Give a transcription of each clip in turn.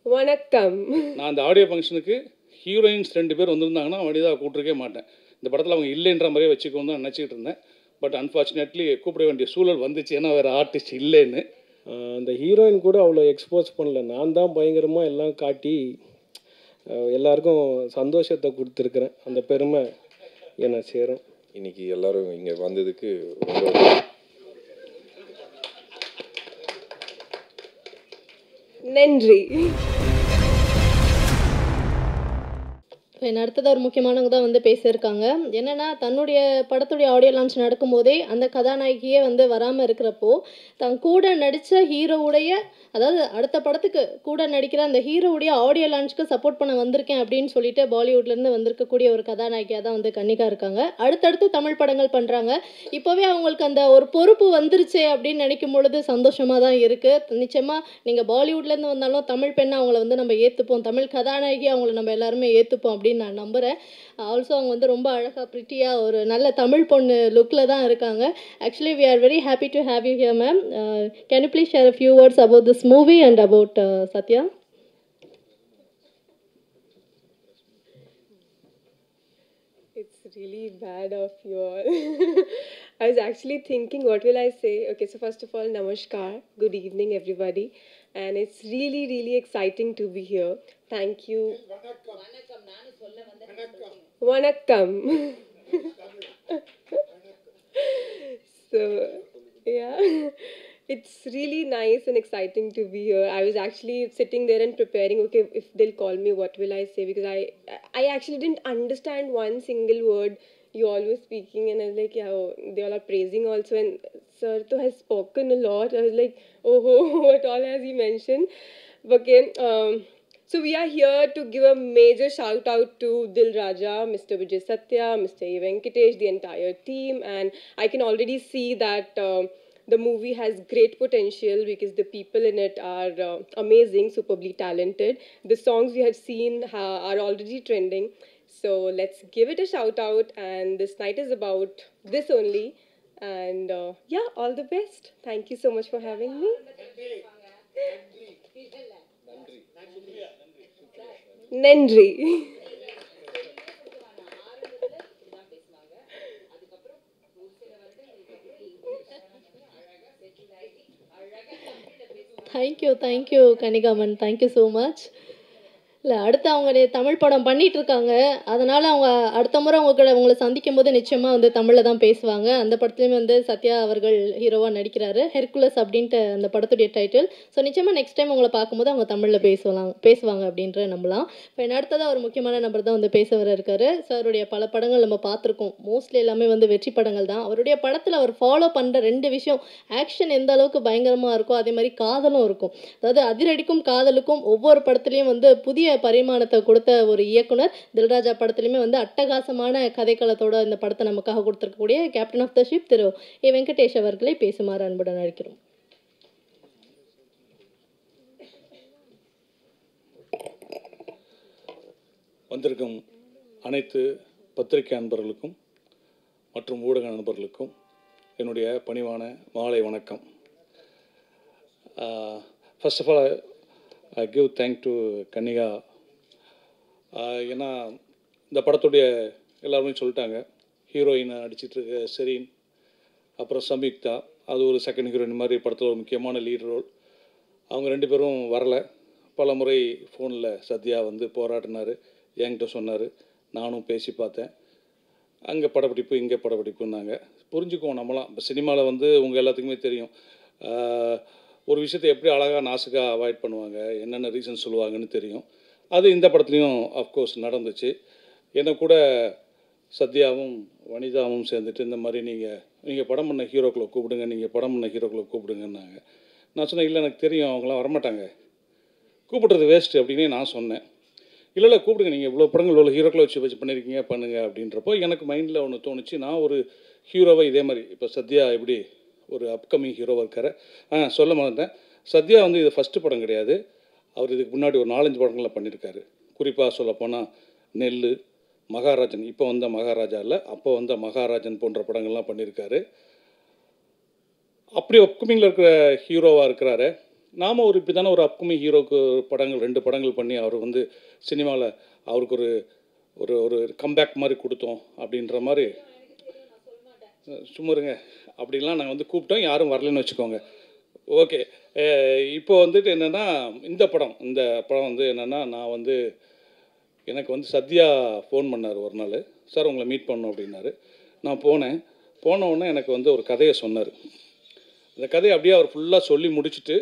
வணக்கம். நான் அந்த ஆடியோ ஃபங்க்ஷனுக்கு ஹீரோயின்ஸ் 2 பேர் வந்திருந்தாங்கன்னா வனிதா கூப்பிட்டுருக்கே மாட்டேன். இந்த படத்தில் அவங்க இல்லைன்ற மாதிரியே வச்சுக்கோன்னு தான் நினச்சிக்கிட்டு இருந்தேன். பட் அன்ஃபார்ச்சுனேட்லி கூப்பிட வேண்டிய சூழல் வந்துச்சு, ஏன்னா வேறு ஆர்டிஸ்ட் இல்லைன்னு. அந்த ஹீரோயின் கூட அவ்வளோ எக்ஸ்போஸ் பண்ணல. நான் தான் பயங்கரமாக எல்லாம் காட்டி எல்லாருக்கும் சந்தோஷத்தை கொடுத்துருக்குறேன். அந்த பெருமை என்னை சேரும். இன்னைக்கு எல்லாரும் இங்கே வந்ததுக்கு ரொம்ப நன்றி. அடுத்ததாக ஒரு முக்கியமானவங்க தான் வந்து பேசியிருக்காங்க. என்னென்னா, தன்னுடைய படத்துடைய ஆடியோ லான்ச் நடக்கும்போதே அந்த கதாநாயகியே வந்து வராமல் இருக்கிறப்போ, தன் கூட நடித்த ஹீரோவுடைய, அதாவது அடுத்த படத்துக்கு கூட நடிக்கிற அந்த ஹீரோவுடைய ஆடியோ லான்ச்சுக்கு சப்போர்ட் பண்ண வந்திருக்கேன் அப்படின்னு சொல்லிட்டு பாலிவுட்லேருந்து வந்திருக்கக்கூடிய ஒரு கதாநாயகியாக தான் வந்து கன்னிகா இருக்காங்க. அடுத்தடுத்து தமிழ் படங்கள் பண்ணுறாங்க. இப்போவே அவங்களுக்கு அந்த ஒரு பொறுப்பு வந்துருச்சே அப்படின்னு நினைக்கும் பொழுது சந்தோஷமாக தான் இருக்குது. நிச்சயமாக நீங்கள் பாலிவுட்லேருந்து வந்தாலும் தமிழ் பெண்ணை அவங்கள வந்து நம்ம ஏற்றுப்போம், தமிழ் கதாநாயகி அவங்கள நம்ம எல்லாருமே ஏற்றுப்போம் அப்படின்னு நான் நம்புகிறேன். ஆல்சோ அவங்க வந்து ரொம்ப அழகாக ப்ரிட்டியாக ஒரு நல்ல தமிழ் பொண்ணு லுக்கில் தான் இருக்காங்க. Actually we are very happy to have you here ma'am. Can you please share a few words about this movie and about Sathya? It's really bad of you all. I was actually thinking, what will I say? Okay, so first of all, namaskar. Good evening, everybody. And it's really, really exciting to be here. Thank you. Vanakkam. So, yeah. It's really nice and exciting to be here. I was actually sitting there and preparing, okay, if they'll call me, what will I say? Because I actually didn't understand one single word you all were speaking. And I was like, yeah, oh, they all are praising also. And Sir has spoken a lot. I was like, oh, what all has he mentioned? Okay, so we are here to give a major shout out to Dil Raja, Mr. Vijay Satya, Mr. A. Venkatesh, the entire team. And I can already see that the movie has great potential because the people in it are amazing, superbly talented. The songs we have seen are already trending. So let's give it a shout out. And this night is about this only. And yeah, all the best. Thank you so much for having me. Nandri. Thank you கனிகாமன், thank you so much. இல்லை, அடுத்து அவங்க தமிழ் படம் பண்ணிகிட்ருக்காங்க. அதனால் அவங்க அடுத்த முறை உங்களை சந்திக்கும் போது நிச்சயமாக வந்து தமிழில் தான் பேசுவாங்க. அந்த படத்துலேயுமே வந்து சத்யா அவர்கள் ஹீரோவாக நடிக்கிறாரு. ஹெர்குலஸ் அப்படின்ட்டு அந்த படத்துடைய டைட்டில். ஸோ நிச்சயமாக நெக்ஸ்ட் டைம் உங்களை பார்க்கும்போது அவங்க தமிழில் பேசுவாங்க அப்படின்ற நம்பலாம். இப்போ அடுத்ததாக ஒரு முக்கியமான நபர் தான் வந்து பேச வர இருக்காரு. சாருடைய பல படங்கள் நம்ம பார்த்துருக்கோம். மோஸ்ட்லி எல்லாமே வந்து வெற்றி படங்கள் தான். அவருடைய படத்தில் அவர் ஃபாலோ பண்ணுற 2 விஷயம், ஆக்ஷன் எந்த அளவுக்கு பயங்கரமாக இருக்கோ அதே மாதிரி காதலும் இருக்கும். அதாவது அதிரடிக்கும் காதலுக்கும் ஒவ்வொரு படத்துலேயும் வந்து புதிய பரிமாணத்தை கொடுத்த ஒரு இயக்குனர். தில்ராஜா படத்துலையுமே வந்து அட்டகாசமான கதைக்களத்தோட இந்த படத்தை நமக்காக கொடுத்துருக்கக்கூடிய கேப்டன் ஆஃப் த ஷிப் திரு ஏ. வெங்கடேஷ் அவர்களை பேசுமாறு அன்புடன் அழைக்கிறோம். வந்திருக்கும் அனைத்து பத்திரிகை அன்பர்களுக்கும் மற்றும் ஊடக நண்பர்களுக்கும் என்னுடைய பணிவான மாலை வணக்கம். First of all I give thank to Kannika. ஏன்னா இந்த படத்துடைய எல்லாருமே சொல்லிட்டாங்க, ஹீரோயினை நடிச்சிட்ருக்க செரீன், அப்புறம் சம்யுக்தா, அது ஒரு செகண்ட் ஹீரோயின் மாதிரி படத்தில் ஒரு முக்கியமான லீட் ரோல். அவங்க 2 பேரும் வரலை. பல முறை ஃபோனில் சத்யா வந்து போராடினார், என்கிட்ட சொன்னார். நானும் பேசி பார்த்தேன். அங்கே படப்பிடிப்பு இங்கே படப்பிடிப்புன்னாங்க. புரிஞ்சுக்குவோம் நம்மளாம். இப்போ சினிமாவில் வந்து உங்கள் எல்லாத்துக்குமே தெரியும், ஒரு விஷயத்தை எப்படி அழகாக நாசுக்காக அவாய்ட் பண்ணுவாங்க, என்னென்ன ரீசன் சொல்லுவாங்கன்னு தெரியும். அது இந்த படத்துலையும் அஃப்கோர்ஸ் நடந்துச்சு. என்னை கூட சத்யாவும் வனிதாவும் சேர்ந்துட்டு இந்த மாதிரி நீங்கள் படம் பண்ண ஹீரோக்களை கூப்பிடுங்க, நீங்கள் படம் பண்ண ஹீரோக்களை கூப்பிடுங்கன்னாங்க. நான் சொன்னேன், இல்லை எனக்கு தெரியும் அவங்களாம் வரமாட்டாங்க, கூப்பிட்றது வேஸ்ட்டு அப்படின்னே நான் சொன்னேன். இல்லை கூப்பிடுங்க, நீங்கள் இவ்வளோ படங்கள் இவ்வளோ ஹீரோக்களை வச்சு பண்ணியிருக்கீங்க, பண்ணுங்கள் அப்படின்றப்போ எனக்கு மைண்டில் ஒன்று தோணுச்சு. நான் ஒரு ஹீரோவை இதே மாதிரி இப்போ சத்யா எப்படி ஒரு அப்கமிங் ஹீரோவாக இருக்கார். சொல்ல மாட்டேன், சத்யா வந்து இது ஃபஸ்ட்டு படம் கிடையாது. அவர் இதுக்கு முன்னாடி ஒரு 4-5 படங்களில் பண்ணியிருக்காரு. குறிப்பாக சொல்லப்போனால் நெல், மகாராஜன், இப்போ வந்த மகாராஜா இல்லை, அப்போ வந்த மகாராஜன் போன்ற படங்கள்லாம் பண்ணியிருக்காரு. அப்படி அப்கமிங்கில் இருக்கிற ஹீரோவாக இருக்கிறாரு. நாம் ஒரு இப்படி தானே ஒரு அப்கமிங் ஹீரோக்கு படங்கள் 2 படங்கள் பண்ணி அவர் வந்து சினிமாவில் அவருக்கு ஒரு ஒரு ஒரு கம்பேக் மாதிரி கொடுத்தோம் அப்படின்ற மாதிரி. சும்மா இருங்க, அப்படின்லாம் நாங்கள் வந்து கூப்பிட்டோம், யாரும் வரலன்னு வச்சுக்கோங்க. ஓகே. இப்போ வந்துட்டு என்னென்னா இந்த படம் வந்து என்னென்னா, நான் வந்து எனக்கு வந்து சத்யா ஃபோன் பண்ணார் ஒரு நாள், சார் உங்களை மீட் பண்ணணும் அப்படின்னாரு. நான் போன உடனே எனக்கு வந்து ஒரு கதையை சொன்னார். அந்த கதையை அப்படியே அவர் ஃபுல்லாக சொல்லி முடிச்சுட்டு,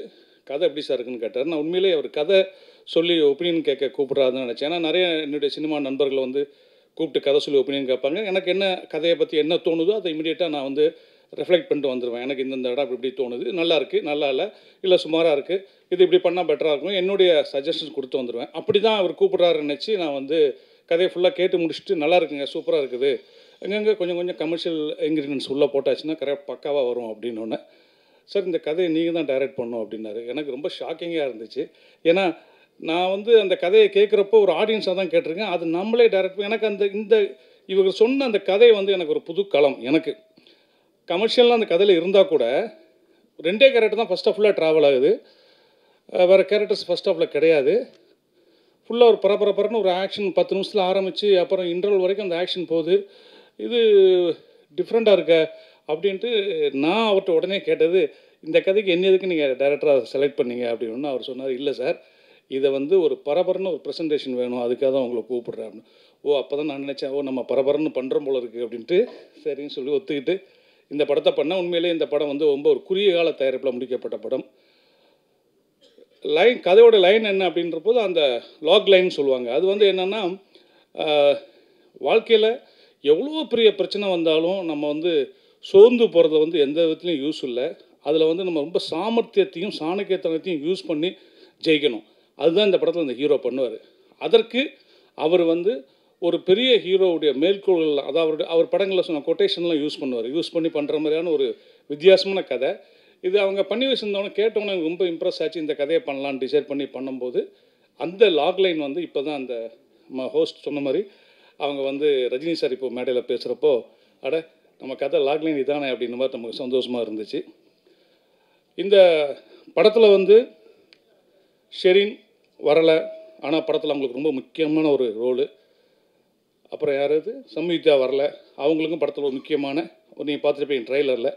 கதை எப்படி சார் இருக்குன்னு கேட்டார். நான் உண்மையிலேயே அவர் கதை சொல்லி ஒப்பீனியன் கேட்க கூப்பிட்றாருன்னு நினச்சேன். ஏன்னா நிறைய என்னுடைய சினிமா நண்பர்கள் வந்து கூப்பிட்டு கதை சொல்லி ஒப்பீனியன் கேட்பாங்க. எனக்கு என்ன கதையை பற்றி என்ன தோணுதோ அதை இமீடியட்டாக நான் வந்து ரெஃப்ளெக்ட் பண்ணிட்டு வந்துடுவேன். எனக்கு இந்த இடம் இப்படி தோணுது, நல்லா இருக்குது, நல்லா இல்லை சுமாராக இருக்குது, இது இப்படி பண்ணால் பெட்டராக இருக்கும், என்னுடைய சஜஷன்ஸ் கொடுத்து வந்துடுவேன். அப்படி தான் அவர் கூப்பிட்றாருன்னு நினச்சி நான் வந்து கதையை ஃபுல்லாக கேட்டு முடிச்சுட்டு, நல்லா இருக்குங்க, சூப்பராக இருக்குது, எங்கெங்கே கொஞ்சம் கொஞ்சம் கமர்ஷியல் இன்க்ரீடியன்ஸ் உள்ளே போட்டாச்சுன்னா கரெக்ட் பக்காவாக வரும் அப்படின்னோடனே, சார் இந்த கதையை நீங்கள் தான் டைரக்ட் பண்ணணும் அப்படின்னாரு. எனக்கு ரொம்ப ஷாக்கிங்காக இருந்துச்சு. ஏன்னா நான் வந்து அந்த கதையை கேட்குறப்போ ஒரு ஆடியன்ஸாக தான் கேட்டிருக்கேன், அது நம்மளே டைரக்ட் எனக்கு இவங்க சொன்ன அந்த கதை வந்து எனக்கு ஒரு புது களம். எனக்கு கமர்ஷியலாக அந்த கதையில் இருந்தால் கூட 2 கேரக்டர் தான் ஃபஸ்ட் ஆஃபில் ட்ராவல் ஆகுது, வேறு கேரக்டர்ஸ் ஃபஸ்ட் ஆஃபில் கிடையாது. ஃபுல்லாக ஒரு பரபரன்னு ஒரு ஆக்ஷன் 10 நிமிஷத்தில் ஆரம்பித்து அப்புறம் இன்டர்வல் வரைக்கும் அந்த ஆக்ஷன் போகுது. இது டிஃப்ரெண்ட்டாக இருக்க அப்படின்ட்டு நான் அவர்கிட்ட உடனே கேட்டது, இந்த கதைக்கு என்ன எதுக்கு நீங்கள் டைரக்டராக செலக்ட் பண்ணீங்க அப்படின்னு. அவர் சொன்னார், இல்லை சார், இதை வந்து ஒரு பரபரன்னு ஒரு ப்ரெசன்டேஷன் வேணும், அதுக்காக தான் உங்களை கூப்பிட்றேன் அப்படின்னு. அப்போ தான் நான் நினச்சேன், நம்ம பரபரன்னு பண்ணுறோம் போல இருக்குது அப்படின்ட்டு சரின்னு சொல்லி ஒத்துக்கிட்டு இந்த படத்தை பண்ணேன். உண்மையிலே இந்த படம் வந்து ரொம்ப ஒரு குறுகிய கால தயாரிப்பில் முடிக்கப்பட்ட படம். கதையோட லைன் என்ன அப்படின்ற போது அந்த லாக் லைன் சொல்லுவாங்க. அது வந்து என்னென்னா, வாழ்க்கையில் எவ்வளோ பெரிய பிரச்சனை வந்தாலும் நம்ம வந்து சோர்ந்து போகிறத வந்து எந்த விதத்துலையும் யூஸ் இல்லை. அதில் வந்து நம்ம ரொம்ப சாமர்த்தியத்தையும் சாணக்கியத்தனத்தையும் யூஸ் பண்ணி ஜெயிக்கணும். அதுதான் இந்த படத்தில் இந்த ஹீரோ பண்ணுவார். அதற்கு அவர் வந்து ஒரு பெரிய ஹீரோவுடைய மேற்கோள்கள், அதாவது அவர் படங்களில் சொன்ன கொட்டேஷன்லாம் யூஸ் பண்ணி பண்ணுற மாதிரியான ஒரு வித்தியாசமான கதை இது. அவங்க பண்ணி வச்சுருந்தவங்க கேட்டவொன்னே எனக்கு ரொம்ப இம்ப்ரெஸ் ஆச்சு. இந்த கதையை பண்ணலான்னு டிசைட் பண்ணி பண்ணும்போது அந்த லாக் லைன் வந்து இப்போ தான் அந்த ஹோஸ்ட் சொன்ன மாதிரி அவங்க வந்து ரஜினி சார் இப்போ மேடையில் பேசுகிறப்போ, நம்ம கதை லாக் லைன் இதானே அப்படின்ற மாதிரி நமக்கு சந்தோஷமாக இருந்துச்சு. இந்த படத்தில் வந்து ஷெரீன் வரலை, ஆனால் படத்தில் அவங்களுக்கு ரொம்ப முக்கியமான ஒரு ரோலு. அப்புறம் யாராவது சம்யுக்தா வரல, அவங்களுக்கும் படத்தில் ஒரு முக்கியமான நீங்கள் பார்த்துருப்பீங்க ட்ரெய்லரில்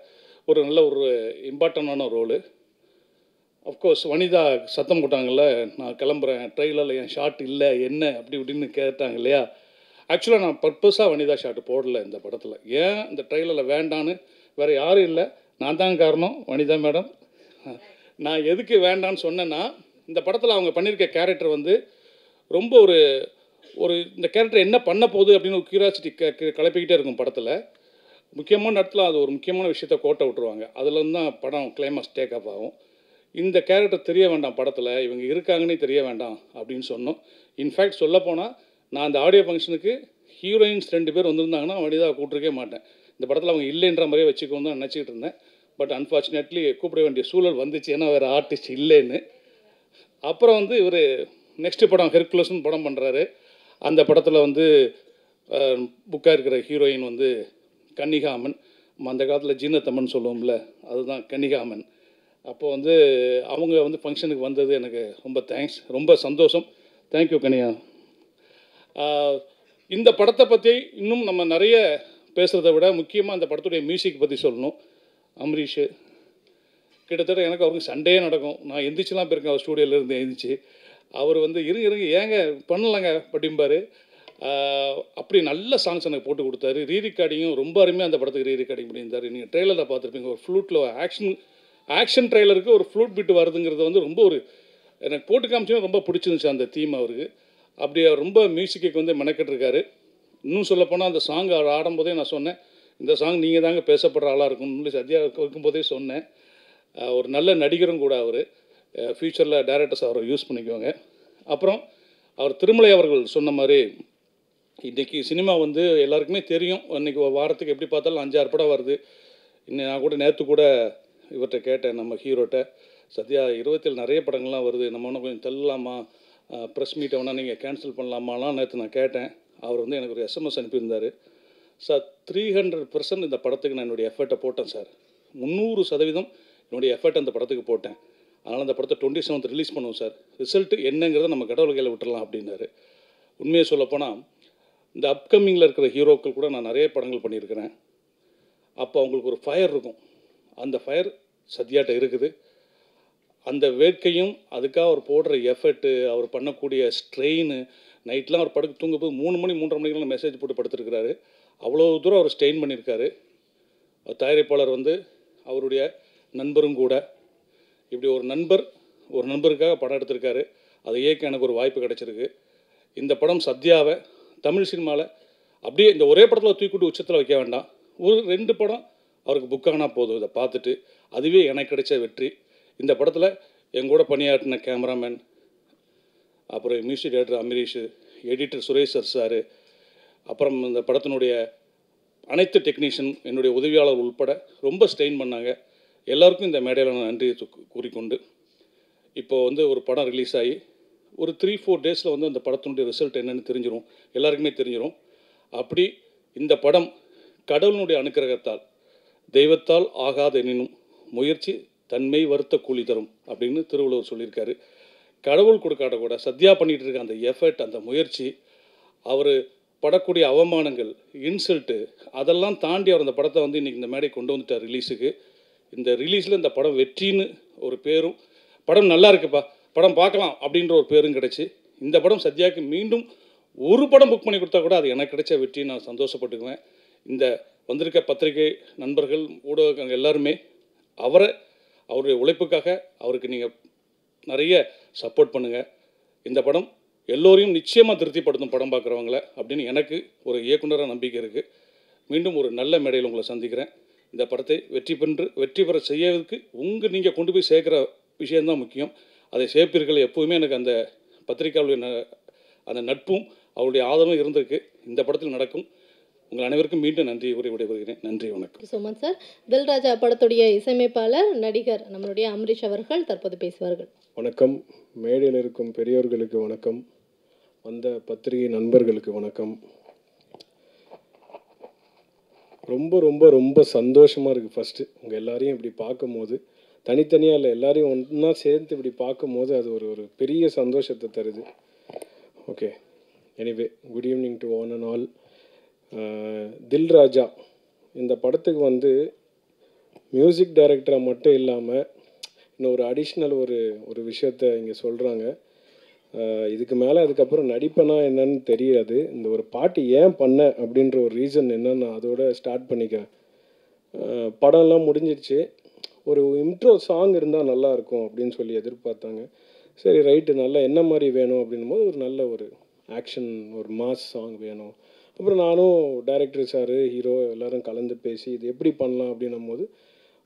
ஒரு நல்ல ஒரு இம்பார்ட்டண்டான ரோலு. அஃப்கோர்ஸ் வனிதா சத்தம் போட்டாங்கல்ல, நான் கிளம்புறேன், ட்ரெய்லரில் என் ஷாட் இல்லை என்ன அப்படி இப்படின்னு கேட்டாங்க இல்லையா. ஆக்சுவலாக நான் பர்பஸாக வனிதா ஷாட்டு போடலை இந்த படத்தில். ஏன் இந்த ட்ரெய்லரில் வேண்டான்னு, வேறு யாரும் இல்லை, நான் தான் காரணம், வனிதா மேடம். நான் எதுக்கு வேண்டான்னு சொன்னேன்னா, இந்த படத்தில் அவங்க பண்ணியிருக்க கேரக்டர் வந்து ரொம்ப ஒரு இந்த கேரக்டர் என்ன பண்ண போகுது அப்படின்னு ஒரு க்யூரியாசிட்டி கிளப்பிக்கிட்டே இருக்கும் படத்தில். முக்கியமான இடத்துல அது ஒரு முக்கியமான விஷயத்த கோட்டை விட்டுருவாங்க. அதுலேருந்து தான் படம் கிளைமாக்ஸ் டேக் ஆஃப் ஆகும். இந்த கேரக்டர் தெரிய வேண்டாம் படத்தில், இவங்க இருக்காங்கன்னே தெரிய வேண்டாம் அப்படின்னு சொன்னோம். இன்ஃபேக்ட் சொல்லப்போனால் நான் அந்த ஆடியோ ஃபங்க்ஷனுக்கு ஹீரோயின்ஸ் 2 பேர் வந்திருந்தாங்கன்னா வனிதாவை கூப்பிட்ருக்கே மாட்டேன். இந்த படத்தில் அவங்க இல்லைன்ற மாதிரியே வச்சுக்கோன்னு தான் நினச்சிக்கிட்டு இருந்தேன். பட் அன்ஃபார்ச்சுனேட்லி கூப்பிட வேண்டிய சூழல் வந்துச்சு, ஏன்னா வேறு ஆர்டிஸ்ட் இல்லைன்னு. அப்புறம் வந்து இவர் நெக்ஸ்ட் படம் ஹெர்குலஸ்னு படம் பண்ணுறாரு. அந்த படத்தில் வந்து புக்காக இருக்கிற ஹீரோயின் வந்து கன்னிகாமன். அந்த காலத்தில் ஜீனத்தம்மன் சொல்லுவோம்ல, அதுதான் கன்னிகாமன். அப்போது வந்து அவங்க வந்து ஃபங்க்ஷனுக்கு வந்தது எனக்கு ரொம்ப தேங்க்ஸ், ரொம்ப சந்தோஷம். தேங்க்யூ கன்னிகா. இந்த படத்தை பற்றி இன்னும் நம்ம நிறைய பேசுகிறத விட முக்கியமாக அந்த படத்துடைய மியூசிக் பற்றி சொல்லணும். அம்ரீஷு கிட்டத்தட்ட எனக்கு அவருக்கு சண்டே நடக்கும். நான் எந்திரிச்சுலாம் போயிருக்கேன் அவர் ஸ்டூடியோலேருந்து எழுந்திரிச்சு. அவர் வந்து இருங்க ஏங்க பண்ணலாங்க அப்படிம்பார். அப்படி நல்ல சாங்ஸ் எனக்கு போட்டு கொடுத்தாரு. ரீரெக்கார்டிங்கும் ரொம்ப அருமையாக அந்த படத்துக்கு ரீரெக்கார்டிங் பண்ணியிருந்தார். நீங்கள் ட்ரெய்லரில் பார்த்துருப்பீங்க, ஒரு ஃப்ளூட்டில் ஆக்ஷன் ட்ரெய்லருக்கு ஒரு ஃப்ளூட் பிட்டு வருதுங்கிறது வந்து ரொம்ப எனக்கு போட்டு காமிச்சுன்னா ரொம்ப பிடிச்சிருந்துச்சு அந்த தீம் அவருக்கு. அப்படி அவர் ரொம்ப மியூசிக்கு வந்து மெனக்கெட்டிருக்காரு. இன்னும் சொல்லப்போனால் அந்த சாங் அவர் ஆடும்போதே நான் சொன்னேன், இந்த சாங் நீங்கள் தாங்க பேசப்படுற ஆளாக இருக்கும்னு சத்யா இருக்கும்போதே சொன்னேன். ஒரு நல்ல நடிகரும் கூட அவர். ஃப்யூச்சரில் டைரக்டர்ஸ் அவரை யூஸ் பண்ணிக்குவாங்க. அப்புறம் அவர் திருமலை அவர்கள் சொன்ன மாதிரி இன்றைக்கி சினிமா வந்து எல்லாருக்குமே தெரியும். இன்றைக்கி ஒரு வாரத்துக்கு எப்படி பார்த்தாலும் 5-6 படம் வருது. இன்னும் நான் கூட நேற்று கூட இவர்கிட்ட கேட்டேன், நம்ம ஹீரோட்ட, சத்யா 27 நிறைய படங்கள்லாம் வருது, நம்ம ஒன்றும் கொஞ்சம் தள்ளலாமா, ப்ரெஸ் மீட்டை வேணால் நீங்கள் கேன்சல் பண்ணலாமாலாம் நேற்று நான் கேட்டேன். அவர் வந்து எனக்கு ஒரு SMS அனுப்பியிருந்தார். சார் 300% இந்த படத்துக்கு நான் என்னுடைய எஃபர்ட்டை போட்டேன் சார், 300% என்னுடைய எஃபர்ட் அந்த படத்துக்கு போட்டேன். அதனால் அந்த படத்தை 27th ரிலீஸ் பண்ணுவோம் சார், ரிசல்ட்டு என்னங்கிறத நம்ம கடவுள் கையில் விட்டுறலாம் அப்படின்னாரு. உண்மையை சொல்லப்போனால் இந்த அப்கமிங்கில் இருக்கிற ஹீரோக்கள் கூட நான் நிறைய படங்கள் பண்ணியிருக்கிறேன். அப்போ அவங்களுக்கு ஒரு ஃபயர் இருக்கும். அந்த ஃபயர் சத்யாட்ட இருக்குது. அந்த வேட்கையும் அதுக்காக அவர் போடுற எஃபர்ட்டு, அவர் பண்ணக்கூடிய ஸ்ட்ரெயின், நைட்லாம் அவர் படுக்க தூங்கும்போது 3 மணி 3:30 மணிக்கெல்லாம் மெசேஜ் போட்டு படுத்துருக்கிறாரு. அவ்வளோ தூரம் அவர் ஸ்ட்ரெயின் பண்ணியிருக்காரு. தயாரிப்பாளர் வந்து அவருடைய நண்பரும் கூட. இப்படி ஒரு நண்பருக்காக படம் எடுத்திருக்காரு. அதை இயக்க எனக்கு ஒரு வாய்ப்பு கிடச்சிருக்கு. இந்த படம் சத்யாவை தமிழ் சினிமாவில் அப்படியே இந்த ஒரே படத்தில் தூக்கிட்டு உச்சத்தில் வைக்க வேண்டாம், ஒரு 2 படம் அவருக்கு புக் ஆனால் போதும். இதை பார்த்துட்டு அதுவே எனக்கு கிடைச்ச வெற்றி. இந்த படத்தில் எங்கூட பணியாற்றின கேமராமேன், அப்புறம் music director Amrish, editor Suresh sir, அப்புறம் இந்த படத்தினுடைய அனைத்து டெக்னீஷியன், என்னுடைய உதவியாளர் உள்பட ரொம்ப ஸ்ட்ரெயின் பண்ணாங்க. எல்லாருக்கும் இந்த மேடையில் நான் நன்றி கூறிக்கொண்டு, இப்போது வந்து ஒரு படம் ரிலீஸ் ஆகி ஒரு 3-4 டேஸில் வந்து அந்த படத்தினுடைய ரிசல்ட் என்னென்னு தெரிஞ்சிடும், எல்லாருக்குமே தெரிஞ்சிடும். அப்படி இந்த படம் கடவுளுடைய அனுக்கிரகத்தால், தெய்வத்தால் ஆகாத எனினும் முயற்சி தன்மை வருத்த கூலி தரும் அப்படின்னு திருவள்ளுவர் சொல்லியிருக்காரு. கடவுள் கொடுக்காட்ட கூட சத்யா பண்ணிகிட்டு இருக்க அந்த எஃபர்ட், அந்த முயற்சி, அவர் படக்கூடிய அவமானங்கள், இன்சல்ட்டு, அதெல்லாம் தாண்டி அவர் அந்த படத்தை வந்து இன்றைக்கி இந்த மேடை கொண்டு வந்துட்டார் ரிலீஸுக்கு. இந்த ரிலீஸில் இந்த படம் வெற்றின்னு ஒரு பேரும், படம் நல்லா இருக்குப்பா, படம் பார்க்கலாம் அப்படின்ற ஒரு பேரும் கிடச்சி, இந்த படம் சத்யாவுக்கு மீண்டும் ஒரு படம் புக் பண்ணி கொடுத்தா கூட அது எனக்கு கிடைச்ச வெற்றி, நான் சந்தோஷப்பட்டுக்குவேன். இந்த வந்திருக்க பத்திரிகை நண்பர்கள், ஊடகங்கள் எல்லாருமே அவருடைய உழைப்புக்காக அவருக்கு நீங்கள் நிறைய சப்போர்ட் பண்ணுங்கள். இந்த படம் எல்லோரையும் நிச்சயமாக திருப்திப்படுத்தும் படம் பார்க்குறவங்கள அப்படின்னு எனக்கு ஒரு இயக்குனராக நம்பிக்கை இருக்குது. மீண்டும் ஒரு நல்ல மேடையில் உங்களை சந்திக்கிறேன். இந்த படத்தை வெற்றி பெற செய்யறதுக்கு நீங்கள் கொண்டு போய் சேர்க்குற விஷயந்தான் முக்கியம். அதை சேர்ப்பீர்கள். எப்போவுமே எனக்கு அந்த பத்திரிகையாளருடைய அந்த நட்பும் அவருடைய ஆதரவும் இருந்திருக்கு. இந்த படத்தில் நடக்கும். உங்கள் அனைவருக்கும் மீண்டும் நன்றி கூறி விடைபெறுகிறேன். நன்றி, வணக்கம். So much sir. தில் ராஜா படத்துடைய இசையமைப்பாளர் நடிகர் நம்மளுடைய அமரீஷ் அவர்கள் தற்போது பேசுவார்கள். வணக்கம். மேடையில் இருக்கும் பெரியோர்களுக்கு வணக்கம், வந்த பத்திரிகை நண்பர்களுக்கு வணக்கம். ரொம்ப ரொம்ப ரொம்ப சந்தோஷமாக இருக்குது. ஃபஸ்ட்டு உங்கள் எல்லாரையும் இப்படி பார்க்கும்போது, தனித்தனியாக இல்லை, எல்லாரையும் ஒன்றா சேர்ந்து இப்படி பார்க்கும்போது அது ஒரு பெரிய சந்தோஷத்தை தருது. Okay, anyway good evening to one and all. தில் ராஜா இந்த படத்துக்கு வந்து மியூசிக் டைரக்டராக மட்டும் இல்லாமல் இன்னும் ஒரு அடிஷ்னல் ஒரு விஷயத்த இங்கே சொல்கிறாங்க. இதுக்கு மேலே அதுக்கப்புறம் நடிப்பேனா என்னன்னு தெரியாது. இந்த ஒரு பாட்டு ஏன் பண்ண அப்படின்ற ஒரு ரீசன் என்னன்னு நான் அதோட ஸ்டார்ட் பண்ணிக்கிறேன். படம்லாம் முடிஞ்சிருச்சு, ஒரு இன்ட்ரோ சாங் இருந்தால் நல்லாயிருக்கும் அப்படின்னு சொல்லி எதிர்பார்த்தாங்க. சரி ரைட்டு, நல்லா என்ன மாதிரி வேணும் அப்படின்னும் போது ஒரு நல்ல ஒரு ஆக்ஷன், ஒரு மாஸ் சாங் வேணும். அப்புறம் நானும் டைரக்டர் சார், ஹீரோ எல்லோரும் கலந்து பேசி இது எப்படி பண்ணலாம் அப்படின்னும் போது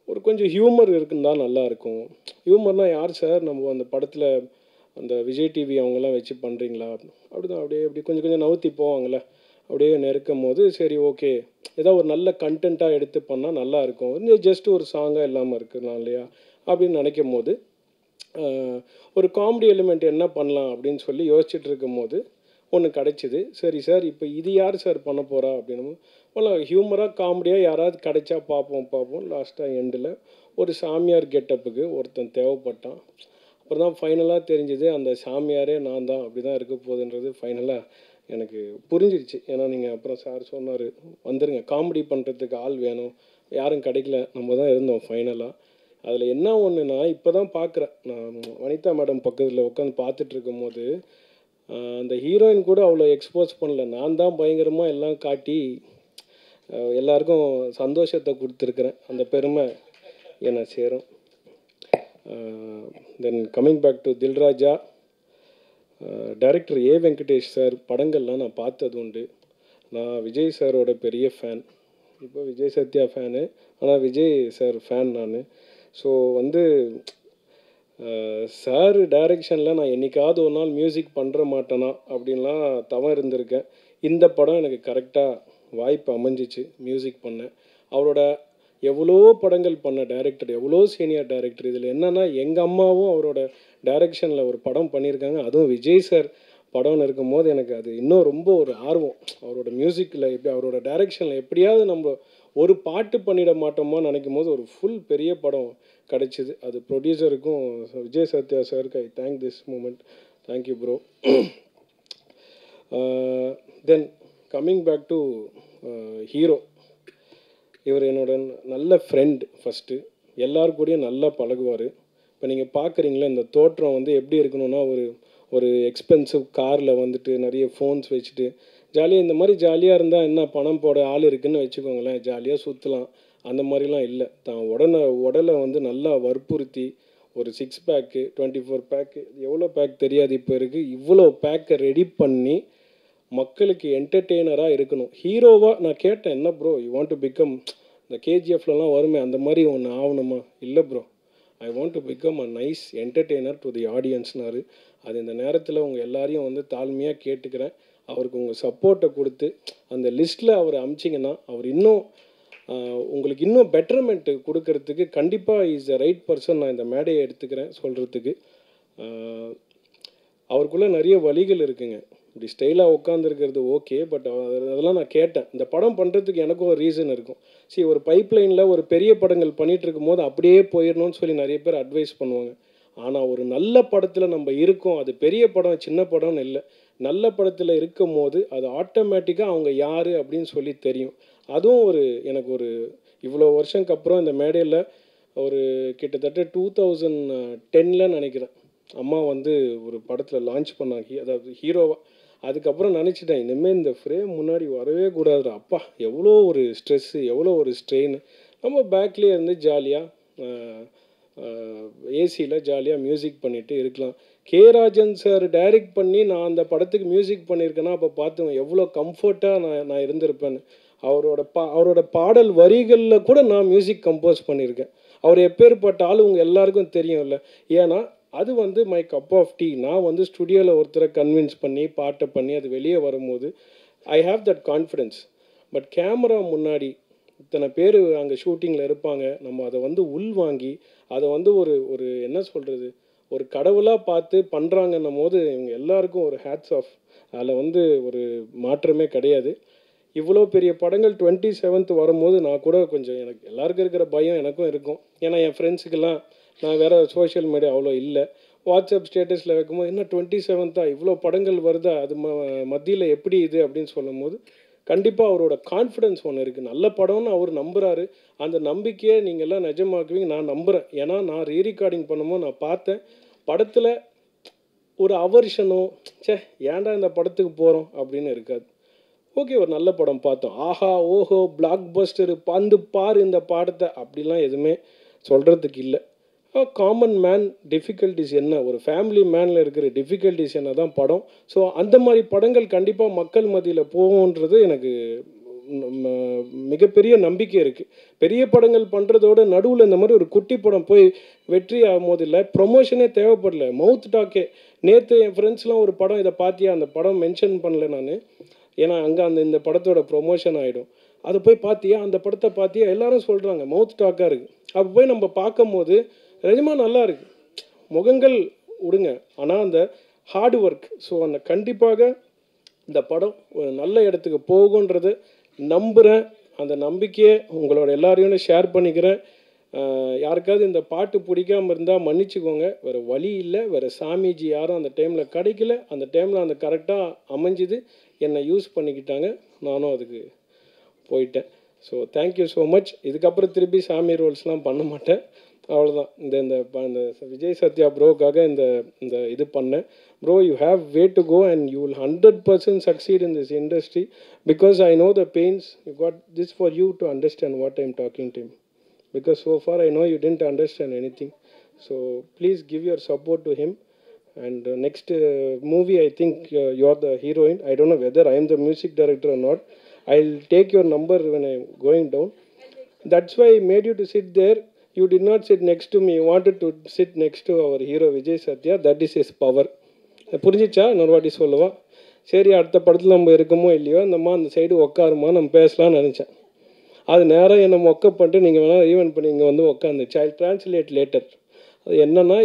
ஒரு கொஞ்சம் ஹியூமர் இருக்குன்னு தான் நல்லாயிருக்கும். ஹியூமர்னால் யார் சார், நம்ம அந்த படத்தில் அந்த விஜய் டிவி அவங்கெல்லாம் வச்சு பண்ணுறீங்களா அப்படி தான், அப்படி கொஞ்சம் கொஞ்சம் நவுத்தி போவாங்களே, அப்படியே நெருக்கும் போது சரி ஓகே ஏதாவது ஒரு நல்ல கண்டென்ட்டாக எடுத்து பண்ணால் நல்லாயிருக்கும், இன்னும் ஜஸ்ட் ஒரு சாங்காக இல்லாமல் இருக்கலாம் இல்லையா அப்படின்னு நினைக்கும் போது ஒரு காமெடி எலிமெண்ட் என்ன பண்ணலாம் அப்படின்னு சொல்லி யோசிச்சுட்டு இருக்கும் போது ஒன்று கிடச்சிது. சரி சார், இப்போ இது யார் சார் பண்ண போகிறா அப்படின்னு ஹியூமராக காமெடியாக யாராவது கிடைச்சா பார்ப்போம். லாஸ்ட்டாக எண்டில் ஒரு சாமியார் கெட்டப்புக்கு ஒருத்தன் தேவைப்பட்டான். அப்புறம் தான் ஃபைனலாக தெரிஞ்சுது அந்த சாமியாரே நான் தான், அப்படி தான் இருக்க போகுதுன்றது ஃபைனலாக எனக்கு புரிஞ்சிருச்சு. ஏன்னா நீங்கள் அப்புறம் சார் சொன்னார், வந்துடுங்க காமெடி பண்ணுறதுக்கு ஆள் வேணும், யாரும் கிடைக்கல, நம்ம தான் இருந்தோம் ஃபைனலாக. அதில் என்ன ஒன்றுனா இப்போ தான் பார்க்குறேன், நான் வனிதா மேடம் பக்கத்தில் உட்காந்து பார்த்துட்டு இருக்கும் போது அந்த ஹீரோயின் கூட அவ்வளோ எக்ஸ்போஸ் பண்ணல, நான் தான் பயங்கரமாக எல்லாம் காட்டி எல்லாருக்கும் சந்தோஷத்தை கொடுத்துருக்குறேன். அந்த பெருமை என்னை சேரும். தென் கம்மிங் பேக் டு தில் ராஜா, டைரக்டர் ஏ வெங்கடேஷ் சார் படங்கள்லாம் நான் பார்த்தது உண்டு. நான் விஜய் சாரோட பெரிய ஃபேன், இப்போ விஜய் சத்யா ஃபேனு, ஆனால் விஜய் சார் ஃபேன் நான். ஸோ வந்து சார் டைரெக்ஷனில் நான் என்றைக்காவது ஒரு நாள் மியூசிக் பண்ணுற மாட்டேனா அப்படின்லாம் தவம் இருந்திருக்கேன். இந்த படம் எனக்கு கரெக்டாக வாய்ப்பு அமைஞ்சிச்சு மியூசிக் பண்ண. அவரோட எவ்வளோ படங்கள் பண்ண டைரக்டர், எவ்வளோ சீனியர் டைரக்டர். இதில் என்னென்னா எங்கள் அம்மாவும் அவரோட டைரெக்ஷனில் ஒரு படம் பண்ணியிருக்காங்க, அதுவும் விஜய் சார் படம்னு இருக்கும்போது எனக்கு அது இன்னும் ரொம்ப ஒரு ஆர்வம். அவரோட மியூசிக்கில் எப்படி, அவரோட டைரெக்ஷனில் எப்படியாவது நம்ம ஒரு பாட்டு பண்ணிட மாட்டோமான்னு நினைக்கும் போது ஒரு ஃபுல் பெரிய படம் கிடச்சிது. அது ப்ரொடியூசருக்கும் விஜய் சத்யா சாருக்கு I thank this moment. Thank you bro. Then coming back to hero, இவர் என்னோட நல்ல ஃப்ரெண்ட். ஃபஸ்ட்டு எல்லாருக்கூடையும் நல்லா பழகுவார். இப்போ நீங்கள் பார்க்குறீங்களா இந்த தோற்றம் வந்து எப்படி இருக்கணும்னா, ஒரு எக்ஸ்பென்சிவ் காரில் வந்துட்டு நிறைய ஃபோன்ஸ் வச்சுட்டு ஜாலியாக இந்த மாதிரி ஜாலியாக இருந்தால் என்ன பணம் போட ஆள் இருக்குதுன்னு வச்சுக்கோங்களேன், ஜாலியாக சுற்றலாம். அந்த மாதிரிலாம் இல்லை. தான் உடலை வந்து நல்லா வற்புறுத்தி ஒரு 6 பேக்கு 24 பேக்கு எவ்வளோ பேக் தெரியாது இப்போ இருக்குது, இவ்வளோ பேக்கை ரெடி பண்ணி மக்களுக்கு என்டர்டெய்னராக இருக்கணும். ஹீரோவாக நான் கேட்டேன், என்ன bro you want to become இந்த கேஜிஎஃப்லலாம் வருமே அந்த மாதிரி ஒன்று ஆகணுமா? இல்லை bro, I want to become a nice entertainer to the ஆடியன்ஸ்னாரு. அது இந்த நேரத்தில் உங்கள் எல்லாரையும் வந்து தாழ்மையாக கேட்டுக்கிறேன். அவருக்கு உங்கள் சப்போர்ட்டை கொடுத்து அந்த லிஸ்ட்டில் அவர் அமிச்சிங்கன்னா அவர் இன்னும் உங்களுக்கு இன்னும் பெட்டர்மெண்ட்டு கொடுக்கறதுக்கு கண்டிப்பாக இஸ் த ரைட் பர்சன். நான் இந்த மேடையை எடுத்துக்கிறேன் சொல்கிறதுக்கு. அவருக்குள்ளே நிறைய வழிகள் இருக்குங்க. இப்படி ஸ்டைலாக உட்காந்துருக்கிறது ஓகே, பட் அதெல்லாம் நான் கேட்டேன். இந்த படம் பண்ணுறதுக்கு எனக்கும் ஒரு ரீசன் இருக்கும். சரி, ஒரு பைப்லைனில் ஒரு பெரிய படங்கள் பண்ணிகிட்டு இருக்கும்போது அப்படியே போயிடணும்னு சொல்லி நிறைய பேர் அட்வைஸ் பண்ணுவாங்க. ஆனால் ஒரு நல்ல படத்தில் நம்ம இருக்கோம், அது பெரிய படம் சின்ன படம்னு இல்லை, நல்ல படத்தில் இருக்கும் போது அது ஆட்டோமேட்டிக்காக அவங்க யார் அப்படின்னு சொல்லி தெரியும். அதுவும் எனக்கு இவ்வளோ வருஷத்துக்கு அப்புறம் இந்த மேடையில் ஒரு கிட்டத்தட்ட 2010 நினைக்கிறேன் அம்மா வந்து ஒரு படத்தில் லான்ச் பண்ணாங்க, அதாவது ஹீரோவாக. அதுக்கப்புறம் நினச்சிட்டேன், இனிமேல் இந்த ஃப்ரேம் முன்னாடி வரவே கூடாது. அப்பா எவ்வளோ ஒரு ஸ்ட்ரெஸ்ஸு, எவ்வளோ ஒரு ஸ்ட்ரெயின். நம்ம பேக்லேயே இருந்து ஜாலியாக ஏசியில் ஜாலியாக மியூசிக் பண்ணிவிட்டு இருக்கலாம். ராஜன் சார் டைரக்ட் பண்ணி நான் அந்த படத்துக்கு மியூசிக் பண்ணியிருக்கேன்னா அப்போ பார்த்தோம் எவ்வளோ கம்ஃபர்ட்டாக நான் இருந்திருப்பேன்னு. அவரோட பாடல் வரிகளில் கூட நான் மியூசிக் கம்போஸ் பண்ணியிருக்கேன். அவர் எப்பேற்பட்ட ஆள் உங்கள் எல்லாருக்கும் தெரியும்ல. ஏன்னா அது வந்து மை கப் ஆஃப் டீ. நான் வந்து ஸ்டுடியோவில் ஒருத்தரை கன்வின்ஸ் பண்ணி பாட்டை பண்ணி அது வெளியே வரும்போது I have that confidence. But camera முன்னாடி இத்தனை பேர் அங்கே ஷூட்டிங்கில் இருப்பாங்க, நம்ம அதை வந்து உள்வாங்கி அதை வந்து ஒரு என்ன சொல்கிறது, ஒரு கடவுளாக பார்த்து பண்ணுறாங்கன்னும் போது இவங்க எல்லாருக்கும் ஒரு ஹேட்ஸ் ஆஃப். அதில் வந்து ஒரு மாற்றமே கிடையாது. இவ்வளோ பெரிய படங்கள் 27th வரும்போது நான் கூட கொஞ்சம் எனக்கு எல்லாருக்கும் இருக்கிற பயம் எனக்கும் இருக்கும். ஏன்னா என் ஃப்ரெண்ட்ஸுக்கெல்லாம் நான் வேறு சோஷியல் மீடியா அவ்வளோ இல்லை. வாட்ஸ்அப் ஸ்டேட்டஸில் வைக்கும்போது என்ன 27th இவ்வளோ படங்கள் வருதா, அது மத்தியில் எப்படி இது அப்படின்னு சொல்லும் போது கண்டிப்பாக அவரோட கான்ஃபிடென்ஸ் ஒன்று இருக்குது. நல்ல படம்னு அவர் நம்புகிறாரு. அந்த நம்பிக்கையை நீங்கள்லாம் நிஜமாக்குவீங்க நான் நம்புகிறேன். ஏன்னா நான் ரீரெக்கார்டிங் பண்ணும்போது நான் பார்த்தேன், படத்தில் ஒரு அவர்ஷனோ ஏன்டா இந்த படத்துக்கு போகிறோம் அப்படின்னு இருக்காது. ஓகே, ஒரு நல்ல படம் பார்த்தோம், ஆஹா ஓஹோ பிளாக் பஸ்டரு பாரு இந்த பாடத்தை அப்படிலாம் எதுவுமே சொல்கிறதுக்கு இல்லை. காமன் மேன் டிஃபிகல்ட்டிஸ் என்ன, ஒரு ஃபேமிலி மேனில் இருக்கிற டிஃபிகல்ட்டிஸ் என்ன தான் படம். ஸோ அந்த மாதிரி படங்கள் கண்டிப்பாக மக்கள் மத்தியில் போகும்ன்றது எனக்கு மிகப்பெரிய நம்பிக்கை இருக்குது. பெரிய படங்கள் பண்ணுறதோட நடுவில் இந்த மாதிரி ஒரு குட்டி படம் போய் வெற்றி ஆகும் போது இல்லை, ப்ரொமோஷனே தேவைப்படல, மவுத் டாக்கே. நேற்று என் ஃப்ரெண்ட்ஸ்லாம் ஒரு படம் இதை பார்த்தியா, அந்த படம் மென்ஷன் பண்ணல நான், ஏன்னா அங்கே இந்த படத்தோட ப்ரொமோஷன் ஆகிடும். அதை போய் பார்த்தியா, அந்த படத்தை பார்த்தியா, எல்லாரும் சொல்கிறாங்க, மவுத் டாக்காக இருக்குது. அப்போ போய் நம்ம பார்க்கும் போது நிஜமாக நல்லா இருக்குது. முகங்கள் விடுங்க, ஆனால் அந்த ஹார்ட் ஒர்க். ஸோ அந்த கண்டிப்பாக இந்த படம் ஒரு நல்ல இடத்துக்கு போகுன்றது நம்புகிறேன். அந்த நம்பிக்கையை உங்களோட எல்லாரையும் ஷேர் பண்ணிக்கிறேன். யாருக்காவது இந்த பாட்டு பிடிக்காமல் இருந்தால் மன்னிச்சுக்கோங்க, வேறு வழி இல்லை. வேறு சாமிஜி யாரும் அந்த டைமில் கிடைக்கல. அந்த டைமில் அந்த கரெக்டாக அமைஞ்சுது, என்னை யூஸ் பண்ணிக்கிட்டாங்க, நானும் அதுக்கு போயிட்டேன். So thank you so much. இதுக்கப்புறம் திருப்பி சாமி ரோல்ஸ்லாம் பண்ண மாட்டேன், அவ்வளோதான். இந்த விஜய் சத்யா ப்ரோக்காக இந்த இது பண்ணேன். Bro, you have way to go and you will 100% succeed in this industry because I know the pains. You got this for you to understand what I'm talking to him, because so far I know you didn't understand anything. So please give your support to him. And next movie, I think you're the heroine. I don't know whether I am the music director or not. I'll take your number when I'm going down. That's why I made you to sit there. You did not sit next to me. You wanted to sit next to our hero Vijay Satya. That is his power. புரிஞ்சிச்சா? இன்னொரு வாட்டி சொல்லுவா. சரி, அடுத்த படத்தில் நம்ம இருக்கமோ இல்லையோ, அந்தம்மா அந்த சைடு உட்காருமா, நம்ம பேசலாம்னு நினச்சேன். அது நேரம் என்னை மொக்க பண்ணிட்டு நீங்கள் வேணால் ஈவெண்ட் பண்ணி இங்கே வந்து உட்காந்துச்சு. ஐ ட்ரான்ஸ்லேட் லேட்டர். அது என்னென்னா,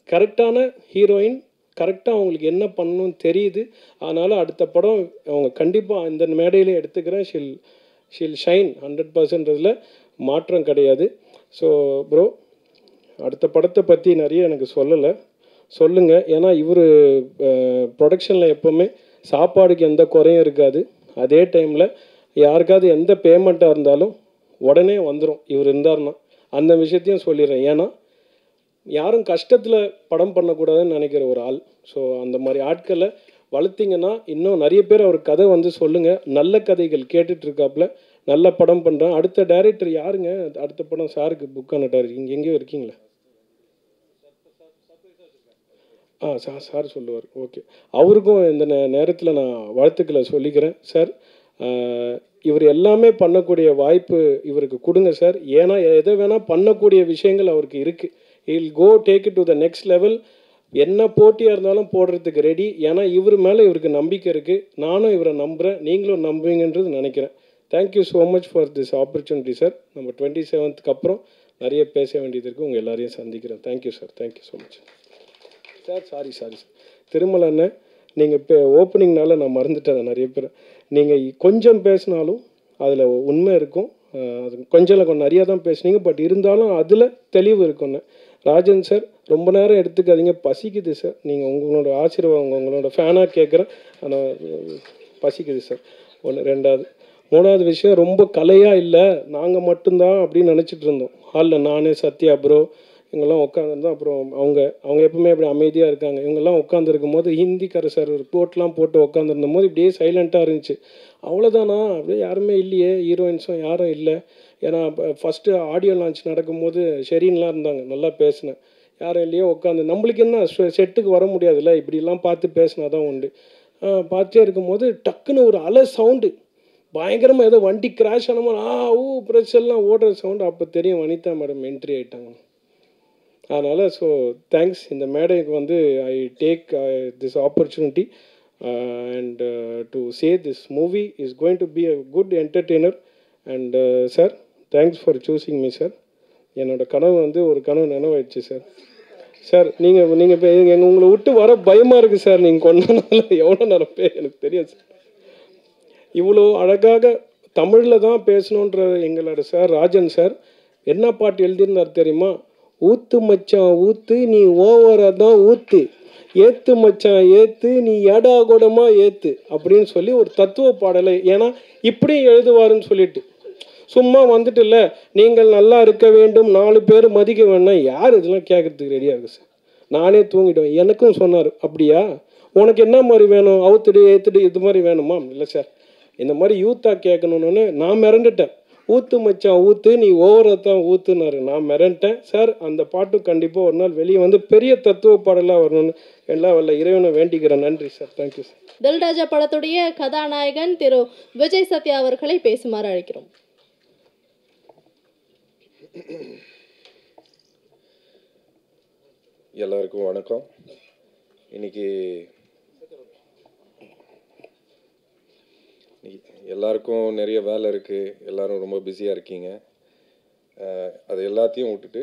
கரெக்டான ஹீரோயின், கரெக்டாக அவங்களுக்கு என்ன பண்ணணும்னு தெரியுது. அதனால் அடுத்த படம் அவங்க கண்டிப்பாக இந்த மேடையிலே எடுத்துக்கிறேன். ஷில் ஷீல் ஷைன் 100%. மாற்றம் கிடையாது. ஸோ ப்ரோ, அடுத்த படத்தை பற்றி நிறைய எனக்கு சொல்லலை, சொல்லுங்கள். ஏன்னா இவர் ப்ரொடக்ஷனில் எப்போவுமே சாப்பாடுக்கு எந்த குறையும் இருக்காது. அதே டைமில் யாருக்காவது எந்த பேமெண்ட்டாக இருந்தாலும் உடனே வந்துடும் இவர் இருந்தார்னா. அந்த விஷயத்தையும் சொல்லிடுறேன். ஏன்னா யாரும் கஷ்டத்தில் படம் பண்ணக்கூடாதுன்னு நினைக்கிற ஒரு ஆள். ஸோ அந்த மாதிரி ஆட்களை வளர்த்திங்கன்னா இன்னும் நிறைய பேர் அவர் கதை வந்து சொல்லுங்கள். நல்ல கதைகள் கேட்டுட்ருக்காப்புல, நல்ல படம் பண்ணுறேன். அடுத்த டைரக்டர் யாருங்க? அடுத்த படம் சாருக்கு புக் ஆன டைரக்டர் இங்கே எங்கேயோ இருக்கீங்களா? சார் சொல்லுவார். ஓகே, அவருக்கும் இந்த நேரத்தில் நான் வாழ்த்துக்களை சொல்லிக்கிறேன். சார், இவர் எல்லாமே பண்ணக்கூடிய வாய்ப்பு இவருக்கு கொடுங்க சார். ஏன்னா எதை வேணால் பண்ணக்கூடிய விஷயங்கள் அவருக்கு இருக்குது. He'll go take it to the next level. என்ன போட்டியாக இருந்தாலும் போடுறதுக்கு ரெடி. ஏன்னா இவர் மேலே இவருக்கு நம்பிக்கை இருக்குது. நானும் இவரை நம்புகிறேன், நீங்களும் நம்புவீங்கன்றது நினைக்கிறேன். Thank you so much for this opportunity sir. நம்ம 27th அப்புறம் நிறைய பேச வேண்டியது இருக்குது. உங்கள் எல்லாரையும் சந்திக்கிறேன். Thank you sir. Thank you so much sir. Sorry sir. Thirumalai அண்ணன், நீங்கள் இப்போ ஓப்பனிங்னால நான் மறந்துட்டேன் நிறைய பேர். நீங்கள் கொஞ்சம் பேசினாலும் அதில் உண்மை இருக்கும். அது கொஞ்சம் நிறையா தான் பேசுனீங்க, பட் இருந்தாலும் அதில் தெளிவு இருக்குன்னு. ராஜன் சார், ரொம்ப நேரம் எடுத்துக்காதீங்க, பசிக்குது சார். நீங்கள் உங்களோட ஆசீர்வாதம், உங்களோட ஃபேனாக கேட்குறேன். ஆனால் பசிக்குது சார். ஒன்று. மூணாவது விஷயம், ரொம்ப கலையாக இல்லை, நாங்கள் மட்டும்தான் அப்படின்னு நினச்சிட்டு இருந்தோம் ஹாலில். நானே, சத்யா ப்ரோ, இவங்கெல்லாம் உட்காந்துருந்தோம். அப்புறம் அவங்க எப்பவுமே அப்படி அமைதியாக இருக்காங்க. இவங்கெல்லாம் உட்காந்துருக்கும் போது ஹிந்திக்கார சார் ஒரு கோட்லாம் போட்டு உட்காந்துருந்த போது இப்படியே சைலண்ட்டாக இருந்துச்சு. அவ்வளோதானா? அப்படியே யாருமே இல்லையே, ஹீரோயின்ஸும் யாரும் இல்லை. ஏன்னா ஃபஸ்ட்டு ஆடியோ லான்ச் நடக்கும்போது ஷெரீன்லாம் இருந்தாங்க, நல்லா பேசினேன். யாரும் இல்லையோ உட்காந்து. நம்மளுக்கு என்ன செட்டுக்கு வர முடியாதுல்ல, இப்படிலாம் பார்த்து பேசினா தான் உண்டு. பார்த்தே இருக்கும்போது டக்குன்னு ஒரு அலை சவுண்டு, பயங்கரமாக ஏதோ வண்டி கிராஷ் ஆன மாதிரி பிரச்சனைலாம் ஓடுற சவுண்டு. அப்போ தெரியும் வனிதா மேடம் என்ட்ரி ஆகிட்டாங்க. அதனால் ஸோ தேங்க்ஸ். இந்த மேடைக்கு வந்து I take this opportunity and to say this movie is going to be a good entertainer. And sir, thanks for choosing me sir. என்னோடய கனவு வந்து ஒரு கனவு நினைவாயிடுச்சு சார். சார், நீங்கள் இப்போ உங்களை விட்டு வர பயமாக இருக்குது சார். நீங்கள் கொண்டனால எவ்வளோ நினைப்பே எனக்கு தெரியாது சார். இவ்வளோ அழகாக தமிழில் தான் பேசணுன்ற எங்களோட சார் ராஜன் சார் என்ன பாட்டு எழுதியிருந்தார் தெரியுமா? ஊத்து மச்சான் ஊத்து, நீ ஓவராக தான் ஊத்து, ஏத்து மச்சான் ஏத்து, நீ ஏடா கூடமாக ஏத்து அப்படின்னு சொல்லி ஒரு தத்துவ பாடலை. ஏன்னா இப்படியும் எழுதுவாருன்னு சொல்லிட்டு சும்மா வந்துட்டு இல்லை, நீங்கள் நல்லா இருக்க வேண்டும், 4 பேர் மதிக்க வேண்டாம். யார் இதெல்லாம் கேட்குறதுக்கு ரெடியாக இருக்குது சார்? நானே தூங்கிடுவேன். எனக்கும் சொன்னார், அப்படியா உனக்கு என்ன மாதிரி வேணும், அவுத்துடு ஏற்றுடு இது மாதிரி வேணுமா? இல்லை சார், இந்த மாதிரி யூத்தாக கேட்கணுன்னு நான் மிரண்டுட்டேன். ஊத்து மச்சான் ஊத்து, நீ ஓவராக தான் ஊத்துனாரு. நான் மிரண்டேன் சார். அந்த பாட்டு கண்டிப்பாக ஒரு நாள் வெளியே வந்து பெரிய தத்துவ பாடலாக வரணும்னு எல்லாம் வல்ல இறைவனை வேண்டிக்கிறேன். நன்றி சார். Thank you sir. தில்ராஜா படத்துடைய கதாநாயகன் திரு விஜய் சத்யா அவர்களை பேசுமாறு அழைக்கிறோம். எல்லாருக்கும் வணக்கம். இன்னைக்கு எல்லாருக்கும் நிறைய வேலை இருக்குது, எல்லோரும் ரொம்ப பிஸியாக இருக்கீங்க. அது எல்லாத்தையும் விட்டுட்டு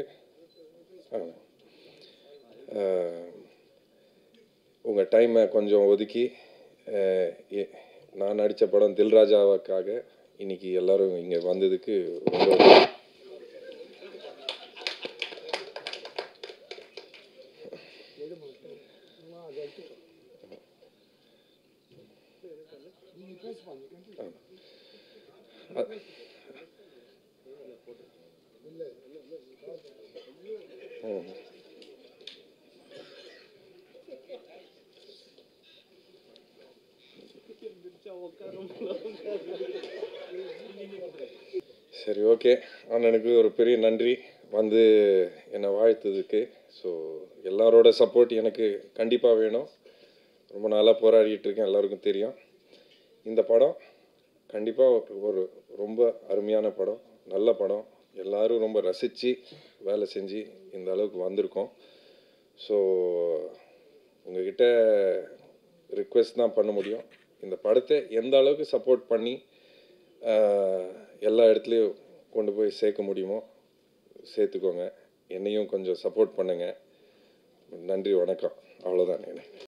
உங்கள் டைமை கொஞ்சம் ஒதுக்கி நான் நடித்த படம் தில்ராஜாவுக்காக இன்றைக்கி எல்லோரும் இங்கே வந்ததுக்கு ரொம்ப சரி, ஓகே. அண்ணனுக்கு ஒரு பெரிய நன்றி வந்து என்னை வாழ்த்ததுக்கு. ஸோ எல்லாரோட சப்போர்ட் எனக்கு கண்டிப்பாக வேணும். ரொம்ப நாளாக போராடிட்டு இருக்கேன், எல்லாருக்கும் தெரியும். இந்த படம் கண்டிப்பாக ஒரு ரொம்ப அருமையான படம், நல்ல படம். எல்லோரும் ரொம்ப ரசித்து வேலை செஞ்சு இந்த அளவுக்கு வந்திருக்கோம். ஸோ உங்கள்கிட்ட ரிக்வெஸ்ட் தான் பண்ண முடியும். இந்த படத்தை எந்த அளவுக்கு சப்போர்ட் பண்ணி எல்லா இடத்துலையும் கொண்டு போய் சேர்க்க முடியுமோ சேர்த்துக்கோங்க. என்னையும் கொஞ்சம் சப்போர்ட் பண்ணுங்கள். நன்றி, வணக்கம். அவ்வளோதான்.